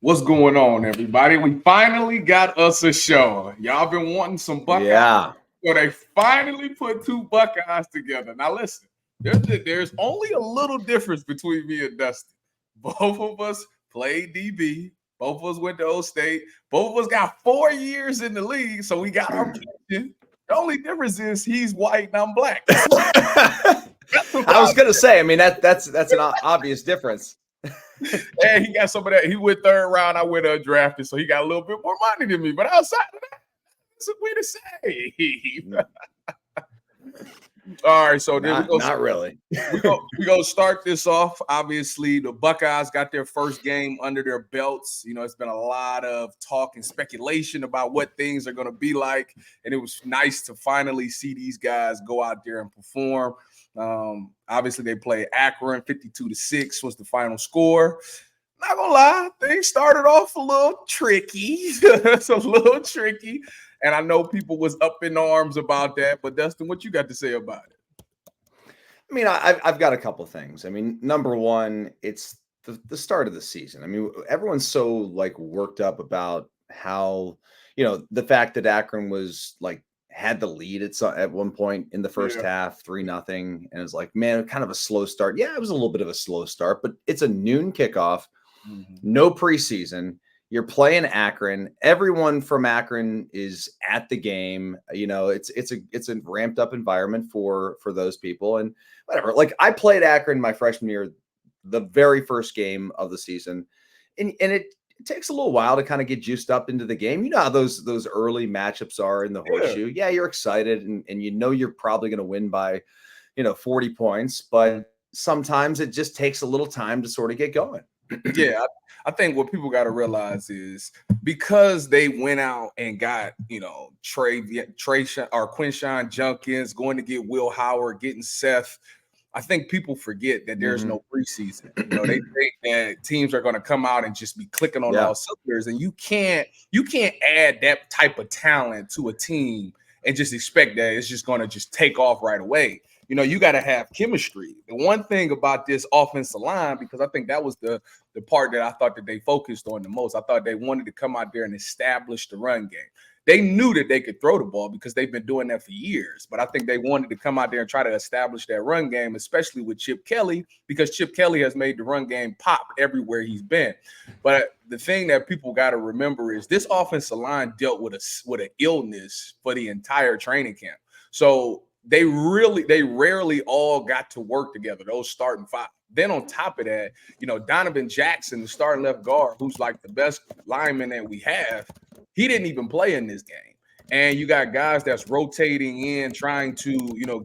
What's going on, everybody? We finally got us a show. Y'all been wanting some Buckeyes. Yeah. So they finally put two Buckeyes together. Now listen, there's only a little difference between me and Dustin. Both of us played DB. Both of us went to O State. Both of us got 4 years in the league, so we got our pension. The only difference is he's white and I'm black. I was gonna say, I mean that's an obvious difference. And he got some of that. He went third round. I went undrafted, so he got a little bit more money than me. But outside of that, it's a way to say. All right, so then not really. We're gonna start this off. Obviously, the Buckeyes got their first game under their belts. You know, it's been a lot of talk and speculation about what things are gonna be like, and it was nice to finally see these guys go out there and perform. Obviously, they played Akron 52-6 was the final score. Not gonna lie, things started off a little tricky. It's a little tricky. And I know people was up in arms about that. But Dustin, what you got to say about it? I mean, I've got a couple things. I mean, number one, it's the start of the season. I mean, everyone's so like worked up about how, the fact that Akron was like had the lead at one point in the first half, 3-0, and it's like, man, kind of a slow start. Yeah, it was a little bit of a slow start, but it's a noon kickoff, no preseason. You're playing Akron. Everyone from Akron is at the game. It's a ramped up environment for those people and whatever. Like I played Akron my freshman year, the very first game of the season, and it takes a little while to kind of get juiced up into the game. You know how those early matchups are in the horseshoe. Yeah, you're excited and you're probably going to win by 40 points, but sometimes it just takes a little time to sort of get going. Yeah, I think what people got to realize is because they went out and got, Trey or Quinshon Junkins, going to get Will Howard, getting Seth. I think people forget that there's no preseason. They think that teams are going to come out and just be clicking on all cylinders, and you can't add that type of talent to a team and just expect that it's just going to just take off right away. You got to have chemistry. The one thing about this offensive line, because I think that was the part that I thought that they focused on the most. I thought they wanted to come out there and establish the run game. They knew that they could throw the ball because they've been doing that for years. But I think they wanted to come out there and try to establish that run game, especially with Chip Kelly, because Chip Kelly has made the run game pop everywhere he's been. But the thing that people got to remember is this offensive line dealt with an illness for the entire training camp. So they rarely all got to work together, those starting five. Then on top of that, Donovan Jackson, the starting left guard, who's like the best lineman that we have, he didn't even play in this game. And you got guys that's rotating in, trying to,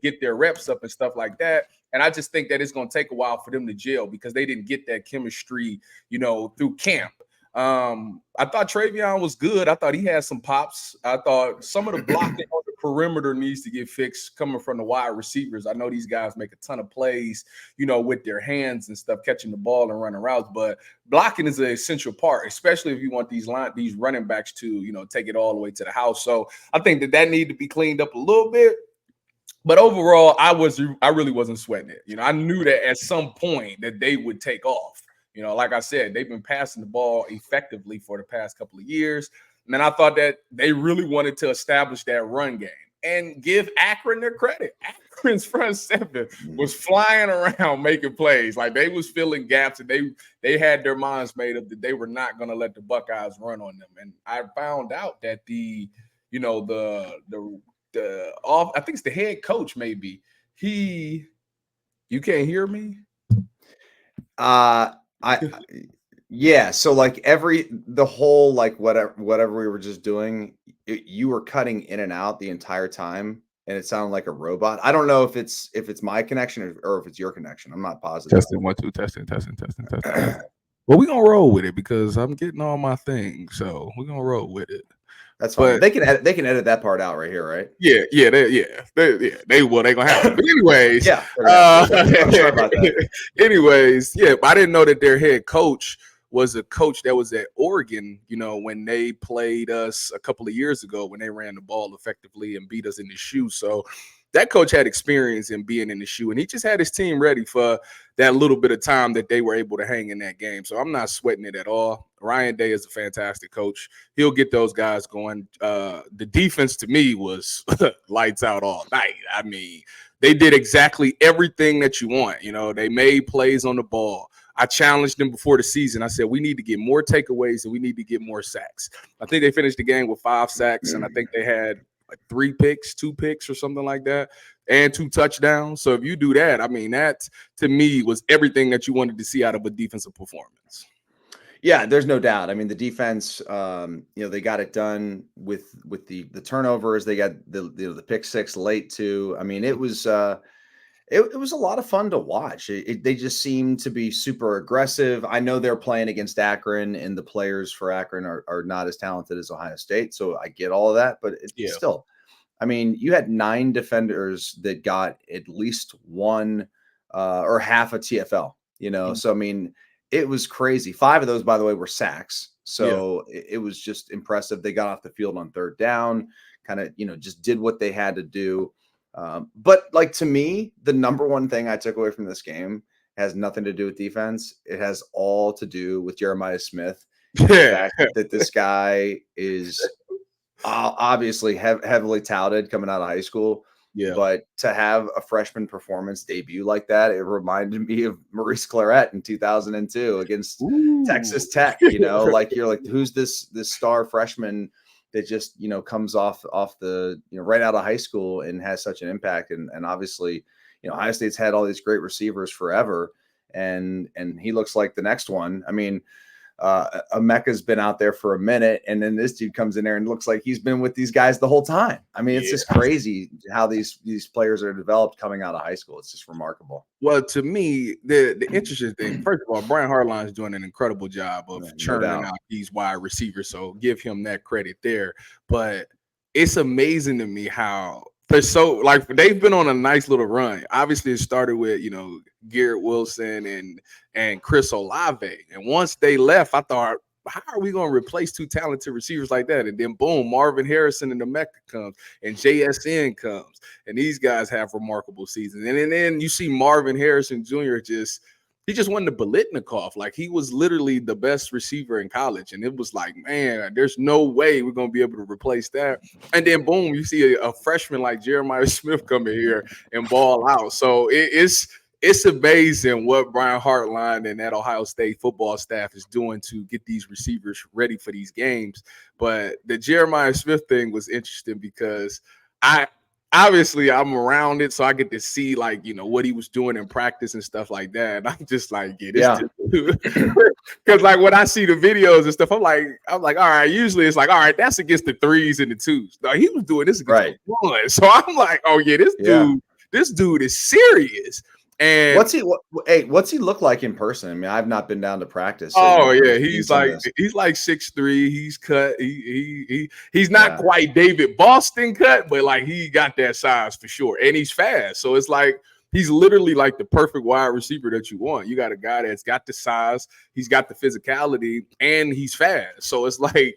get their reps up and stuff like that. And I just think that it's going to take a while for them to gel because they didn't get that chemistry, through camp. I thought Travion was good. I thought he had some pops. I thought some of the blocking on the perimeter needs to get fixed coming from the wide receivers. I know these guys make a ton of plays, with their hands and stuff, catching the ball and running routes, but blocking is an essential part, especially if you want these running backs to, take it all the way to the house. So I think that needed to be cleaned up a little bit. But overall, I really wasn't sweating it. I knew that at some point that they would take off. Like I said, they've been passing the ball effectively for the past couple of years. And I thought that they really wanted to establish that run game and give Akron their credit. Akron's front seven was flying around making plays. Like they was filling gaps and they had their minds made up that they were not going to let the Buckeyes run on them. And I found out that I think it's the head coach maybe. You can't hear me? So like the whole like whatever we were just doing, you were cutting in and out the entire time and it sounded like a robot. I don't know if it's my connection or if it's your connection. I'm not positive. Testing 1 2 testing. Well, we're gonna roll with it because I'm getting all my things, so we're gonna roll with it. That's fine. They can edit that part out right here, right? Yeah. They gonna have it. But anyways, sorry about that. Anyways, I didn't know that their head coach was a coach that was at Oregon, when they played us a couple of years ago when they ran the ball effectively and beat us in the shoe. So that coach had experience in being in the shoe, and he just had his team ready for that little bit of time that they were able to hang in that game. So I'm not sweating it at all. Ryan Day is a fantastic coach. He'll get those guys going. The defense to me was lights out all night. I mean, they did exactly everything that you want. You know, they made plays on the ball. I challenged them before the season. I said, we need to get more takeaways and we need to get more sacks. I think they finished the game with 5 sacks, and I think they had like 2 picks or something like that, and 2 touchdowns. So if you do that, I mean, that to me was everything that you wanted to see out of a defensive performance. Yeah, there's no doubt. I mean, the defense, they got it done with the turnovers. They got the pick 6 late too. I mean, it was it was a lot of fun to watch. They just seemed to be super aggressive. I know they're playing against Akron, and the players for Akron are not as talented as Ohio State, so I get all of that. But still, I mean, you had 9 defenders that got at least 1 or half a TFL. So I mean, it was crazy. 5 of those, by the way, were sacks. So it was just impressive. They got off the field on 3rd down, kind of, just did what they had to do. But like, to me, the number one thing I took away from this game has nothing to do with defense. It has all to do with Jeremiah Smith. The fact that this guy is obviously heavily touted coming out of high school. Yeah. But to have a freshman performance debut like that, it reminded me of Maurice Claret in 2002 against Texas Tech. Like, you're like, who's this star freshman that just, comes off the, right out of high school and has such an impact. And obviously, Ohio State's had all these great receivers forever, and he looks like the next one. I mean, Emeka's been out there for a minute, and then this dude comes in there and looks like he's been with these guys the whole time. I mean, it's just crazy how these players are developed coming out of high school. It's just remarkable. Well, to me, the interesting thing, first of all, Brian Hartline is doing an incredible job of churning out these wide receivers, so give him that credit there. But it's amazing to me how they've been on a nice little run. Obviously, it started with Garrett Wilson and Chris Olave, and once they left, I thought, how are we going to replace 2 talented receivers like that? And then boom, Marvin Harrison and Emeka comes, and JSN comes, and these guys have remarkable seasons. And then you see Marvin Harrison Jr. He just won the Biletnikoff. Like, he was literally the best receiver in college. And it was like, man, there's no way we're going to be able to replace that. And then boom, you see a freshman like Jeremiah Smith come in here and ball out. So it's amazing what Brian Hartline and that Ohio State football staff is doing to get these receivers ready for these games. But the Jeremiah Smith thing was interesting because I'm around it, so I get to see what he was doing in practice and stuff like that. And I'm just like, because like when I see the videos and stuff, I'm like, all right. Usually it's like, all right, that's against the 3s and the 2s. No, he was doing this against the 1. So I'm like, oh yeah, this dude is serious. And what's he look like in person? I mean, I've not been down to practice. So he's like 6'3". He's cut. He's not quite David Boston cut, but like he got that size for sure, and he's fast. So it's like he's literally like the perfect wide receiver that you want. You got a guy that's got the size, he's got the physicality, and he's fast. So it's like,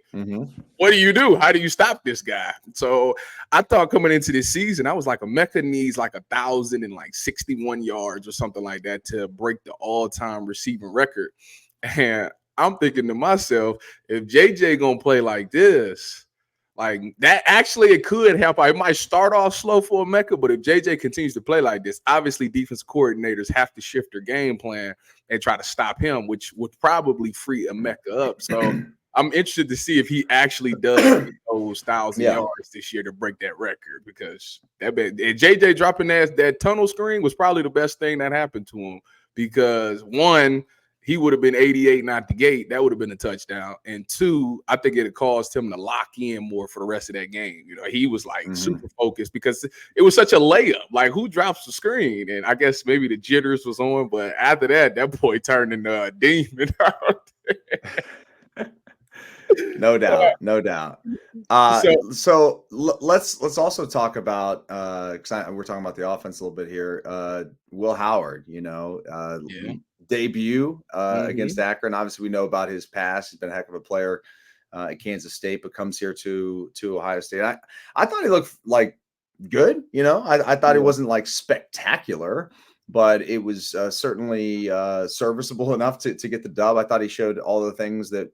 what do you do? How do you stop this guy? So I thought coming into this season, I was like, Emeka needs like 1,061 yards or something like that to break the all-time receiving record. And I'm thinking to myself, if JJ gonna play like this, like that, actually it could help. It might start off slow for Emeka, but if JJ continues to play like this, obviously defense coordinators have to shift their game plan and try to stop him, which would probably free Emeka up. So I'm interested to see if he actually does those 1,000 yards this year to break that record, because and JJ dropping that tunnel screen was probably the best thing that happened to him, because 1, he would have been 88 not the gate. That would have been a touchdown. And 2, I think it caused him to lock in more for the rest of that game. He was like super focused because it was such a layup. Like, who drops the screen? And I guess maybe the jitters was on, but after that boy turned into a demon out there. No doubt. So let's also talk about because we're talking about the offense a little bit here. Will Howard, debut against Akron. Obviously, we know about his past. He's been a heck of a player at Kansas State, but comes here to Ohio State. I thought he looked like good. I thought it Yeah. wasn't like spectacular, but it was certainly serviceable enough to get the dub. I thought he showed all the things that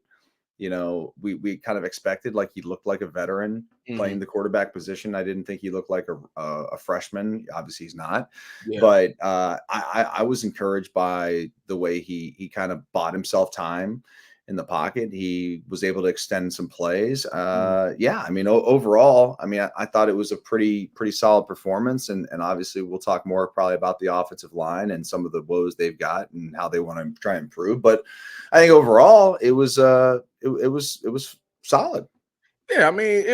we kind of expected. Like, he looked like a veteran Mhm. playing the quarterback position. I didn't think he looked like a freshman. Obviously, he's not. Yeah. But I was encouraged by the way he kind of bought himself time in the pocket. He was able to extend some plays. Mhm. Yeah, I mean, overall, I mean, I thought it was a pretty solid performance. And obviously, we'll talk more probably about the offensive line and some of the woes they've got and how they want to try and improve. But I think overall, it was it was solid. Yeah, I mean,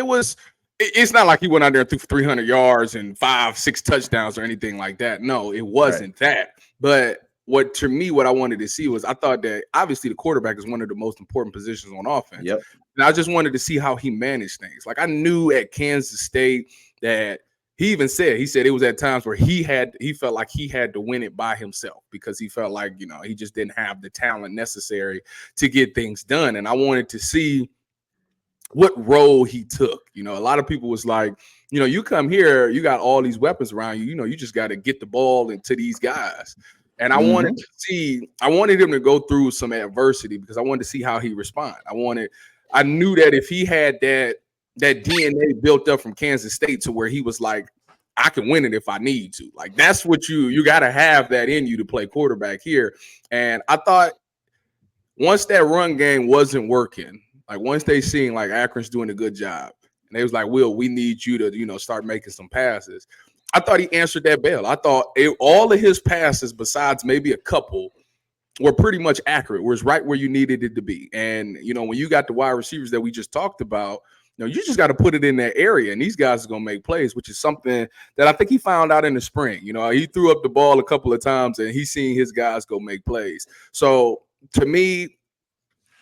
it's not like he went out there and threw 300 yards and 5, 6 touchdowns or anything like that. No, it Right. wasn't that. But what I wanted to see was, I thought that obviously the quarterback is one of the most important positions on offense. Yep. And I just wanted to see how he managed things. Like, I knew at Kansas State that he said it was at times where he felt like he had to win it by himself, because he felt like, he just didn't have the talent necessary to get things done. And I wanted to see what role he took. A lot of people was like, you come here, you got all these weapons around you, you just got to get the ball into these guys. And Hmm. I wanted him to go through some adversity, because I wanted to see how he respond. I knew that if he had that DNA built up from Kansas State, to where he was like, I can win it if I need to. Like, that's what you got to have that in you to play quarterback here. And I thought, once that run game wasn't working, like once they seen like Akron's doing a good job, and they was like, Will, we need you to, start making some passes. I thought he answered that bell. I thought all of his passes, besides maybe a couple, were pretty much accurate, was right where you needed it to be. And, when you got the wide receivers that we just talked about, you just got to put it in that area, and these guys are going to make plays, which is something that I think he found out in the spring. He threw up the ball a couple of times, and he's seen his guys go make plays. So, to me,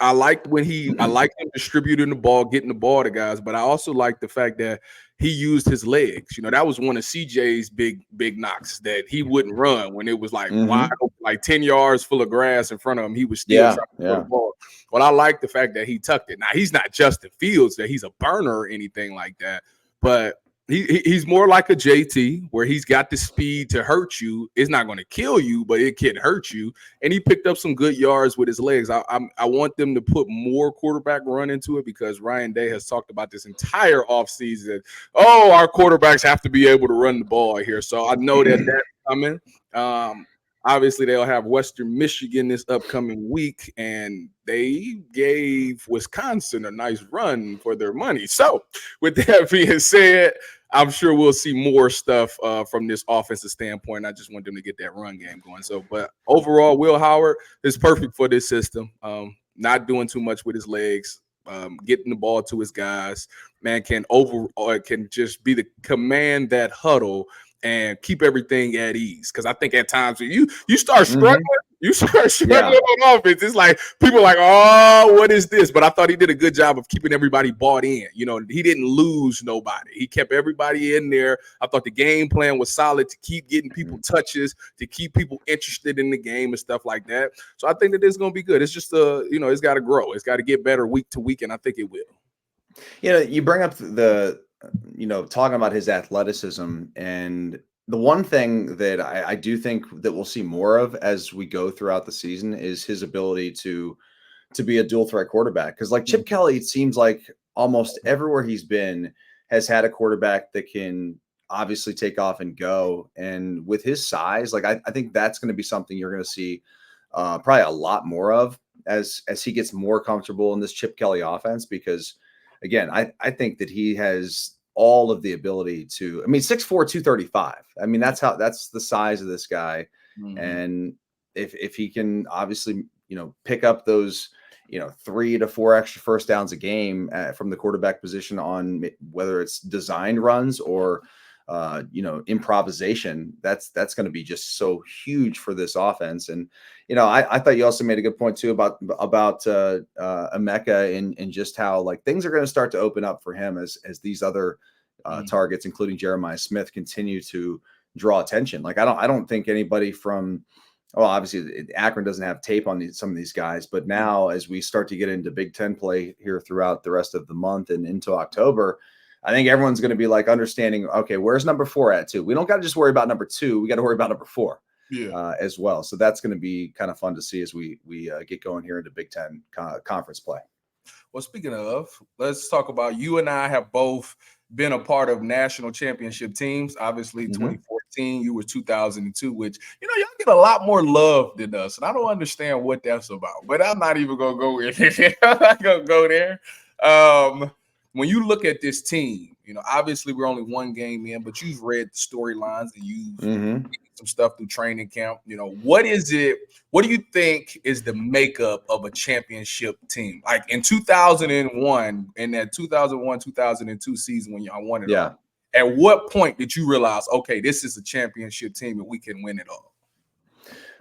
I like him distributing the ball, getting the ball to guys, but I also like the fact that he used his legs. That was one of CJ's big knocks, that he wouldn't run when it was like wide Hmm. open, like 10 yards full of grass in front of him. He was still Yeah. trying to throw the Yeah. ball. But I like the fact that he tucked it. Now, he's not Justin Fields, that he's a burner or anything like that, but he's more like a JT, where he's got the speed to hurt you. It's not going to kill you, but it can hurt you. And he picked up some good yards with his legs. I want them to put more quarterback run into it, because Ryan Day has talked about this entire offseason. Oh, our quarterbacks have to be able to run the ball here. So I know that that's coming. Um, Obviously, they'll have Western Michigan this upcoming week, and they gave Wisconsin a nice run for their money. So, with that being said, I'm sure we'll see more stuff from this offensive standpoint. I just want them to get that run game going. So, but overall, Will Howard is perfect for this system. Not doing too much with his legs, getting the ball to his guys. Man, can just be the command that huddle and keep everything at ease. Because I think at times when you start struggling, Hmm. you start struggling Yeah. on offense. It's like people are like, oh, what is this? But I thought he did a good job of keeping everybody bought in. He didn't lose nobody. He kept everybody in there. I thought the game plan was solid to keep getting people touches, to keep people interested in the game and stuff like that. So I think that it's going to be good. It's just it's got to grow. It's got to get better week to week, and I think it will. You bring up talking about his athleticism, and the one thing that I do think that we'll see more of as we go throughout the season is his ability to be a dual threat quarterback. Because like Chip Kelly, it seems like almost everywhere he's been has had a quarterback that can obviously take off and go. And with his size, like I think that's going to be something you're going to see probably a lot more of as he gets more comfortable in this Chip Kelly offense. Because again, I think that he has all of the ability to, I mean, 6'4", 235. I mean, that's the size of this guy. Mm-hmm. And if he can obviously, pick up those, 3 to 4 extra first downs a game from the quarterback position on whether it's designed runs or, improvisation, that's going to be just so huge for this offense. And, I thought you also made a good point too about Emeka and just how like things are going to start to open up for him as these other targets, including Jeremiah Smith, continue to draw attention. Like I don't think anybody from, well, obviously Akron doesn't have tape on some of these guys, but now as we start to get into Big Ten play here throughout the rest of the month and into October, I think everyone's going to be like understanding, okay, where's number 4 at too? We don't got to just worry about number 2. We got to worry about number 4 as well. So that's going to be kind of fun to see as we get going here into Big Ten conference play. Well, speaking of, let's talk about, you and I have both been a part of national championship teams. Obviously, 2014, you were 2002, which, you know, y'all get a lot more love than us. And I don't understand what that's about, but I'm not even going to go in there. I'm not going to go there. When you look at this team, you know, obviously we're only one game in, but you've read the storylines and you've some stuff through training camp. You know, what is it? What do you think is the makeup of a championship team? Like in 2001, in that 2001-2002 season when y'all won it all, at what point did you realize, okay, this is a championship team and we can win it all?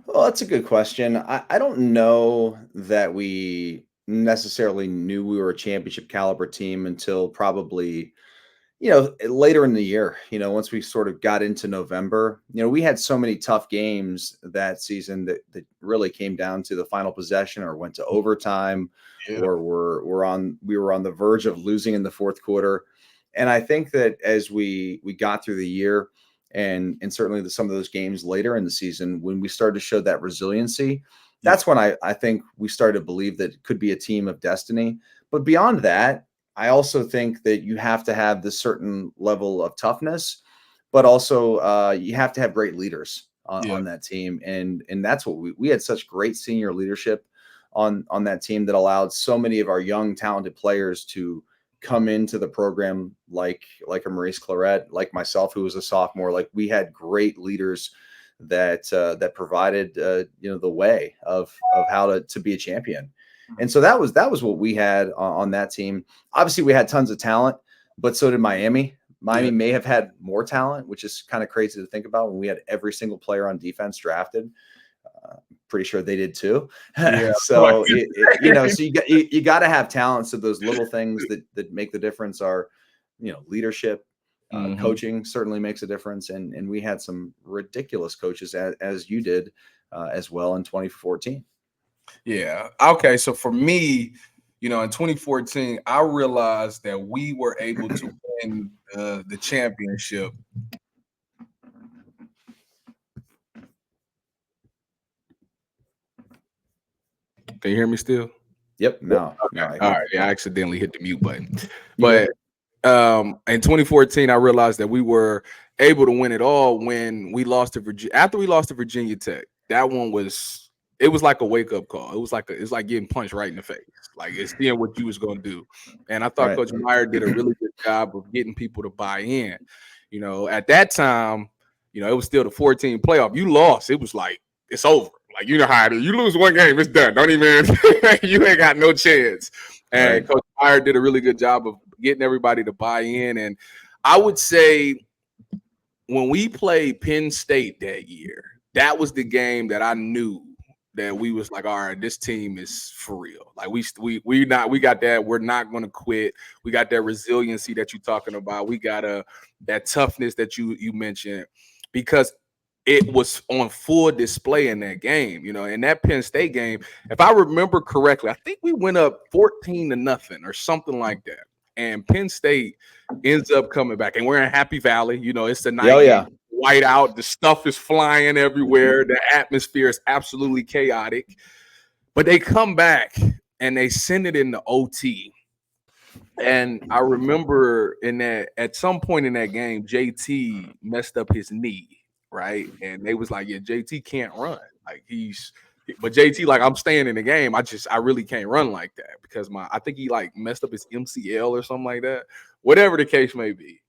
Well, that's a good question. I don't know that we necessarily knew we were a championship caliber team until probably, you know, later in the year. You know, once we sort of got into November, you know, we had so many tough games that season that really came down to the final possession or went to overtime, or we were on the verge of losing in the fourth quarter. And I think that as we got through the year, and certainly some of those games later in the season, when we started to show that resiliency, that's when I think we started to believe that it could be a team of destiny. But beyond that, I also think that you have to have this certain level of toughness, but also you have to have great leaders on that team. And that's what we had such great senior leadership on that team that allowed so many of our young, talented players to come into the program, like a Maurice Claret, like myself, who was a sophomore. Like, we had great leaders that provided you know, the way of how to be a champion. And so that was what we had on that team. Obviously we had tons of talent, but so did Miami. Miami may have had more talent, which is kind of crazy to think about when we had every single player on defense drafted. Pretty sure they did too. So you know, so you got to have talent. So those little things that make the difference are, you know, leadership, coaching certainly makes a difference. And we had some ridiculous coaches as you did as well in 2014. Yeah. Okay. So for me, you know, in 2014, I realized that we were able to win the championship. Can you hear me still? Yep. No. Okay. All right. Yeah, I accidentally hit the mute button. But in 2014, I realized that we were able to win it all when we lost to Virginia. After we lost to Virginia Tech, that one was, it was like a wake up call. It's like getting punched right in the face. Like, it's seeing what you was going to do. And I thought Coach Meyer did a really good job of getting people to buy in. You know, at that time, you know, it was still the 14 playoff. You lost, it was like, it's over. Like, you know how it is. You lose one game, it's done. Don't even, you ain't got no chance. And Coach Meyer did a really good job of getting everybody to buy in. And I would say when we played Penn State that year, that was the game that I knew that we was like, all right, this team is for real. Like, we got that. We're not going to quit. We got that resiliency that you're talking about. We got that toughness that you mentioned, because it was on full display in that game. You know, in that Penn State game, if I remember correctly, I think we went up 14-0 or something like that. And Penn State ends up coming back, and we're in Happy Valley. You know, it's the night, white out, the stuff is flying everywhere. The atmosphere is absolutely chaotic. But they come back and they send it into OT. And I remember at some point in that game, JT messed up his knee, right? And they was like, yeah, JT can't run. Like, but JT, like, I'm staying in the game. I really can't run like that because I think he like messed up his MCL or something like that. Whatever the case may be.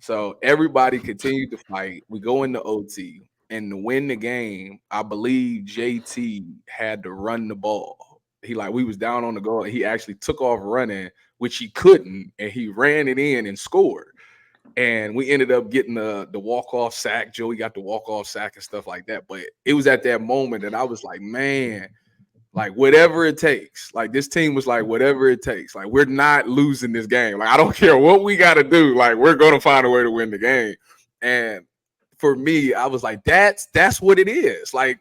So everybody continued to fight. We go into OT, and to win the game, I believe JT had to run the ball. We was down on the goal, and he actually took off running, which he couldn't, and he ran it in and scored. And we ended up getting the walk-off sack. Joey got the walk-off sack and stuff like that. But it was at that moment that I was like, man, like, whatever it takes. Like, this team was like, whatever it takes. Like, we're not losing this game. Like, I don't care what we got to do. Like, we're going to find a way to win the game. And for me, I was like, that's what it is. Like,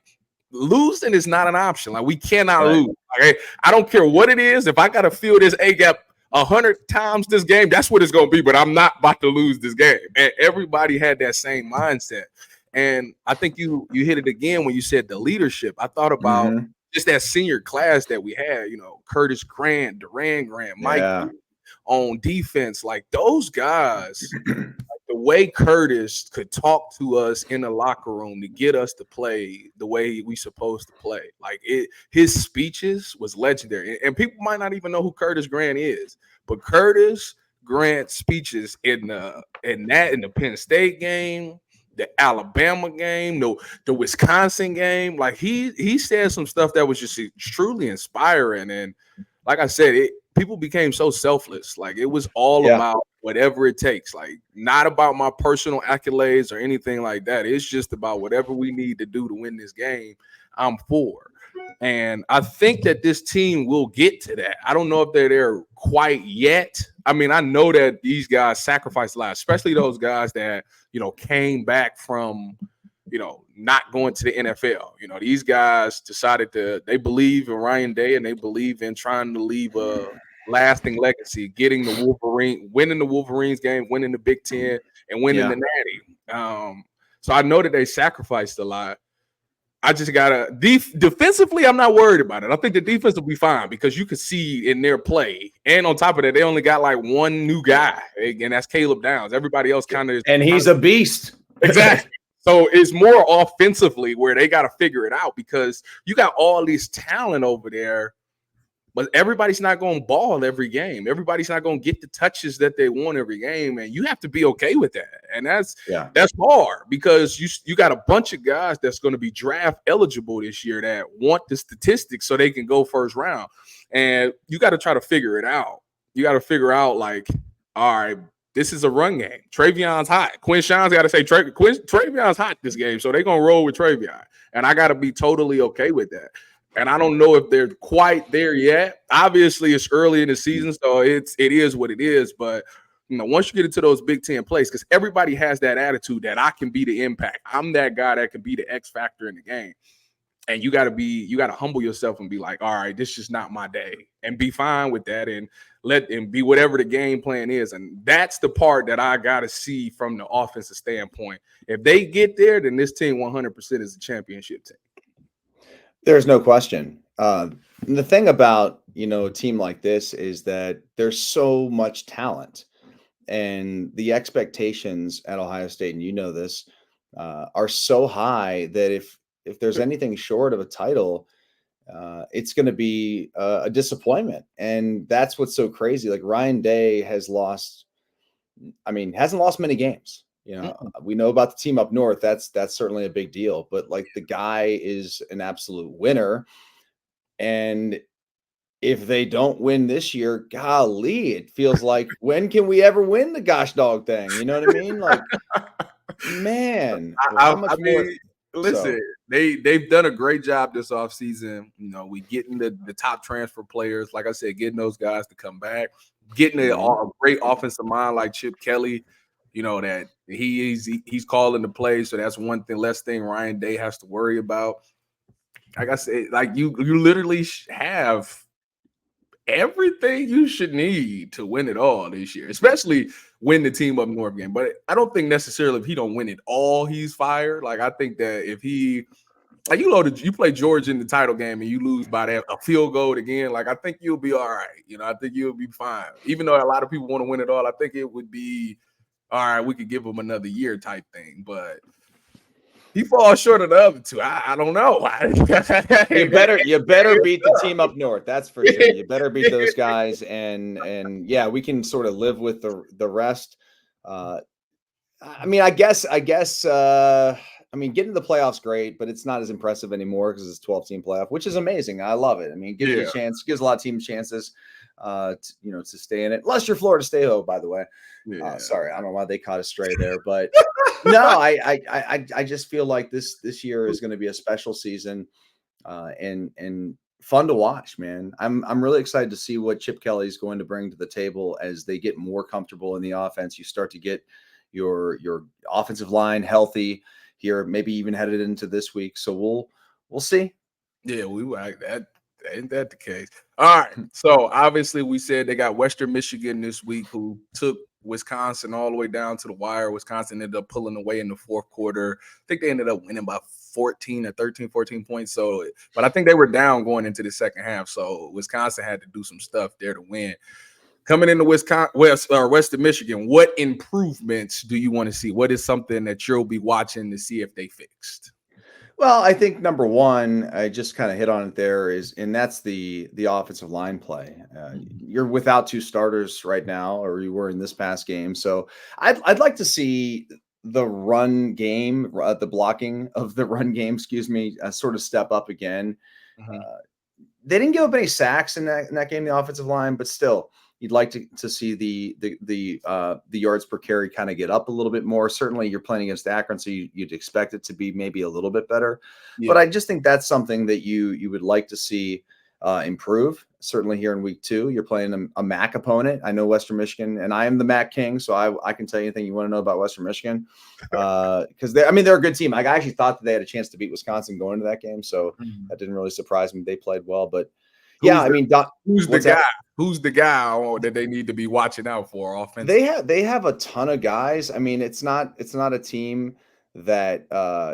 losing is not an option. Like, we cannot lose. Like, I don't care what it is. If I got to fill this A-gap 100 times this game, that's what it's going to be, but I'm not about to lose this game. And everybody had that same mindset. And I think you hit it again when you said the leadership. I thought about just that senior class that we had, Curtis Grant, Duran Grant, Mike on defense, like those guys. The way Curtis could talk to us in the locker room to get us to play the way we supposed to play, like his speeches was legendary. And people might not even know who Curtis Grant is, but Curtis Grant speeches in the Penn State game, the Alabama game, the Wisconsin game, like he said some stuff that was just truly inspiring. And like I said, people became so selfless. Like it was all about whatever it takes, like not about my personal accolades or anything like that. It's just about whatever we need to do to win this game, I'm for. And I think that this team will get to that. I don't know if they're there quite yet. I mean, I know that these guys sacrificed a lot, especially those guys that, came back from, not going to the NFL. These guys decided they believe in Ryan Day, and they believe in trying to leave a lasting legacy, winning the Wolverines game, winning the Big Ten, and winning the Natty. So I know that they sacrificed a lot. I just gotta defensively, I'm not worried about it. I think the defense will be fine because you can see in their play. And on top of that, they only got like one new guy, and that's Caleb Downs. Everybody else kind of is. And he's a beast. Exactly. So it's more offensively where they got to figure it out because you got all this talent over there, but everybody's not going to ball every game. Everybody's not going to get the touches that they want every game, and you have to be okay with that. And that's hard because you got a bunch of guys that's going to be draft eligible this year that want the statistics so they can go first round, and you got to try to figure it out. You got to figure out like, all right, this is a run game. Travion's hot. Quinshawn's got to say Travion's hot this game, so they're going to roll with Travion, and I got to be totally okay with that. And I don't know if they're quite there yet. Obviously, it's early in the season, so it is what it is. But once you get into those Big Ten plays, because everybody has that attitude that I can be the impact. I'm that guy that can be the X factor in the game. And you got to humble yourself and be like, all right, this is not my day, and be fine with that, and be whatever the game plan is. And that's the part that I got to see from the offensive standpoint. If they get there, then this team 100% is a championship team. There's no question. The thing about, a team like this is that there's so much talent, and the expectations at Ohio State, and this, are so high that if there's anything short of a title, it's going to be a disappointment. And that's what's so crazy. Like Ryan Day hasn't lost many games. We know about the team up north. That's certainly a big deal. But like the guy is an absolute winner. And if they don't win this year, golly, it feels like when can we ever win the gosh dog thing? You know what I mean? Like, man, listen, they've done a great job this offseason. We getting the top transfer players, like I said, getting those guys to come back, getting a great offensive mind like Chip Kelly. That he's calling the plays, so that's one less thing Ryan Day has to worry about. Like I said, like you literally have everything you should need to win it all this year, especially win the team up north game. But I don't think necessarily if he don't win it all, he's fired. Like I think that if he, like you play Georgia in the title game and you lose by a field goal again, like I think you'll be all right. I think you'll be fine. Even though a lot of people want to win it all, I think it would be all right. We could give him another year type thing, but he falls short of the other two. I don't know. You better beat the team up north. That's for sure. You better beat those guys, and yeah, we can sort of live with the rest. I guess. Getting to the playoffs great, but it's not as impressive anymore because it's a 12-team playoff, which is amazing. I love it. Gives you a chance, gives a lot of teams chances, to stay in it. Unless you're Florida State, by the way. Yeah. Sorry, I don't know why they caught a stray there, but no, I just feel like this year is going to be a special season, and fun to watch, man. I'm really excited to see what Chip Kelly is going to bring to the table as they get more comfortable in the offense. You start to get your offensive line healthy here, maybe even headed into this week. So we'll see. Yeah, we like that. Ain't that the case? All right. So obviously we said they got Western Michigan this week, who took Wisconsin all the way down to the wire. Wisconsin ended up pulling away in the fourth quarter. I think they ended up winning by 14 or 13, 14 points. So, but I think they were down going into the second half. So Wisconsin had to do some stuff there to win. Coming into Western Michigan, what improvements do you want to see? What is something that you'll be watching to see if they fixed? Well, I think number one, I just kind of hit on it there and that's the offensive line play. You're without two starters right now, or you were in this past game. So I'd like to see the run game, the blocking of the run game, sort of step up again. Mm-hmm. They didn't give up any sacks in that game, the offensive line, but still, you'd like to see the yards per carry kind of get up a little bit more. Certainly, you're playing against Akron, so you'd expect it to be maybe a little bit better. Yeah. But I just think that's something that you would like to see improve. Certainly here in week 2, you're playing a MAC opponent. I know Western Michigan, and I am the MAC king, so I can tell you anything you want to know about Western Michigan because they're a good team. I actually thought that they had a chance to beat Wisconsin going into that game, so that didn't really surprise me. They played well, but who's the guy that they need to be watching out for offensively? They have a ton of guys. I mean, it's not a team that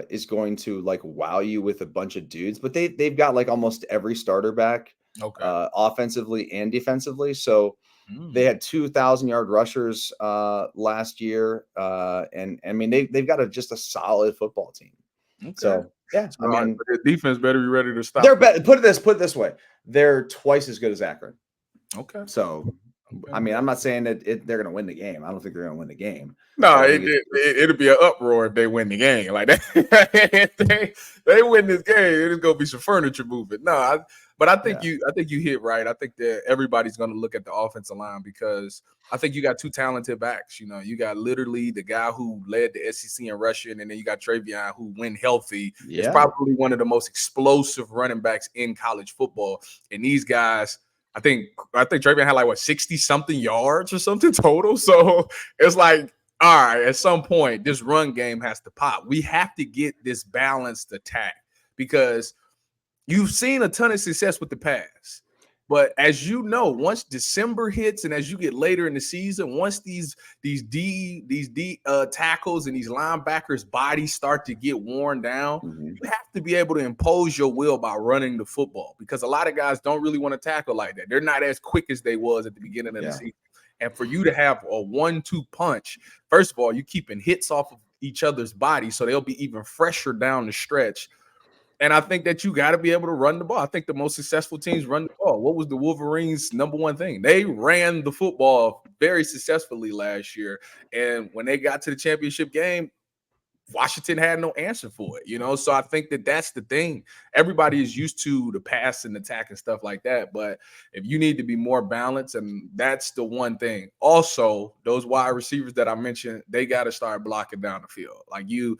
is going to like wow you with a bunch of dudes, but they've got like almost every starter back, offensively and defensively. So they had 2,000-yard rushers last year, and I mean they've got just a solid football team. Okay. So yeah, I mean, the defense better be ready to stop. They're put it this way. They're twice as good as Akron. Okay. So, I mean, I'm not saying that they're going to win the game. I don't think they're going to win the game. No, it'll be an uproar if they win the game. Like that, they win this game, it's going to be some furniture moving. No, but I think you hit right. I think that everybody's going to look at the offensive line because I think you got two talented backs. You know, you got literally the guy who led the SEC in rushing, and then you got Travion, who, when healthy, is probably one of the most explosive running backs in college football. And these guys, I think Travion had like 60-something yards or something total. So it's like, all right, at some point, this run game has to pop. We have to get this balanced attack because you've seen a ton of success with the pass. But as you know, once December hits and as you get later in the season, once these tackles and these linebackers' bodies start to get worn down, you have to be able to impose your will by running the football because a lot of guys don't really want to tackle like that. They're not as quick as they was at the beginning of the season. And for you to have a 1-2 punch, first of all, you're keeping hits off of each other's bodies, so they'll be even fresher down the stretch. And I think that you got to be able to run the ball. I think the most successful teams run the ball. What was the Wolverines' number one thing? They ran the football very successfully last year. And when they got to the championship game, Washington had no answer for it, you know? So I think that that's the thing. Everybody is used to the pass and attack and stuff like that. But if you need to be more balanced, and that's the one thing. Also, those wide receivers that I mentioned, they got to start blocking down the field. Like you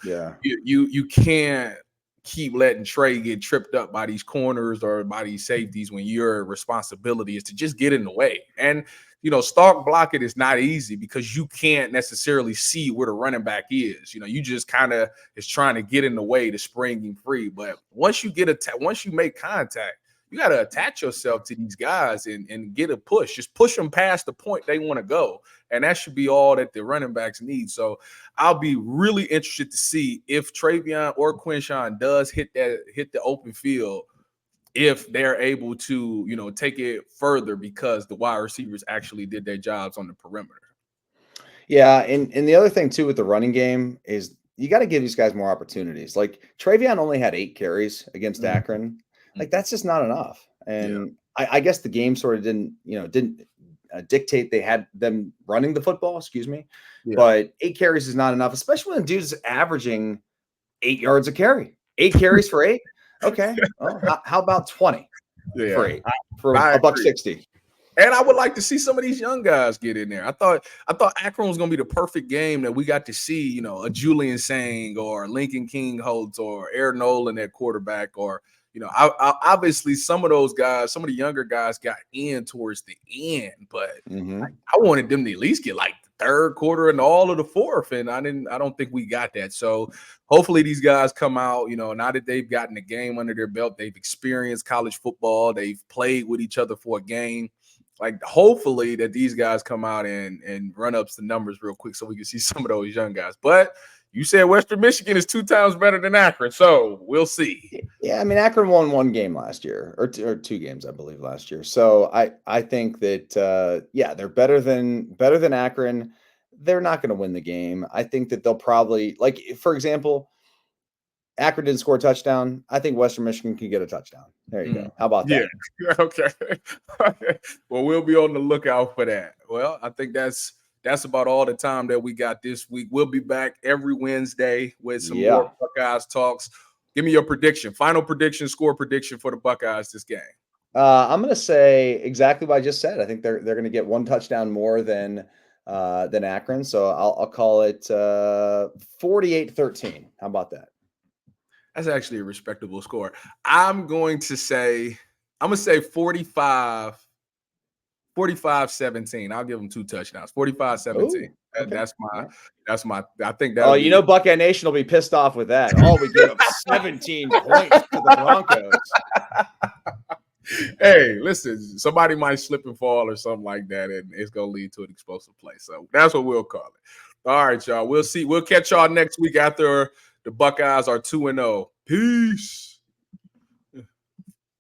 can't keep letting Trey get tripped up by these corners or by these safeties when your responsibility is to just get in the way. And, you know, stalk blocking is not easy because you can't necessarily see where the running back is. You know, you just kind of is trying to get in the way to spring him free. But once you once you make contact, you got to attach yourself to these guys and get a push. Just push them past the point they want to go. And that should be all that the running backs need. So I'll be really interested to see if Travion or Quinshawn does hit the open field, if they're able to, you know, take it further because the wide receivers actually did their jobs on the perimeter. Yeah, and the other thing too with the running game is you got to give these guys more opportunities. Like Travion only had 8 carries against Akron. Like that's just not enough. And I guess the game sort of didn't dictate they had them running the football, but 8 carries is not enough, especially when dude's averaging 8 yards a carry. 8 carries for 8. Okay. Well, how about 20 for 8 for $160? And I would like to see some of these young guys get in there. I thought Akron was going to be the perfect game that we got to see, you know, a Julian Sang or Lincoln King Holtz or Aaron Nolan at quarterback, or, you know, obviously some of those guys, some of the younger guys got in towards the end, but I wanted them to at least get like third quarter and all of the fourth, and I don't think we got that. So hopefully these guys come out, now that they've gotten a game under their belt, they've experienced college football, they've played with each other for a game. Like, hopefully that these guys come out and run up some numbers real quick so we can see some of those young guys. But you said Western Michigan is 2 times better than Akron, so we'll see. Yeah, I mean, Akron won 1 game last year, or 2 games, I believe, last year. So I think that they're better than Akron. They're not going to win the game. I think that they'll probably, like, for example, Akron didn't score a touchdown. I think Western Michigan can get a touchdown. There you go. How about that? Yeah. Okay. Well, we'll be on the lookout for that. Well, I think that's about all the time that we got this week. We'll be back every Wednesday with some more Buckeyes talks. Give me your prediction, final prediction, score prediction for the Buckeyes this game. I'm going to say exactly what I just said. I think they're going to get 1 touchdown more than Akron. So I'll call it 48-13. How about that? That's actually a respectable score. I'm going to say 45-17. I'll give them 2 touchdowns. 45-17. Okay. That's my I think that. Oh, Buckeye Nation will be pissed off with that. Oh, we gave up 17 points to the Broncos. Hey, listen, somebody might slip and fall or something like that, and it's gonna lead to an explosive play. So that's what we'll call it. All right, y'all. We'll see. We'll catch y'all next week after the Buckeyes are 2-0. Peace.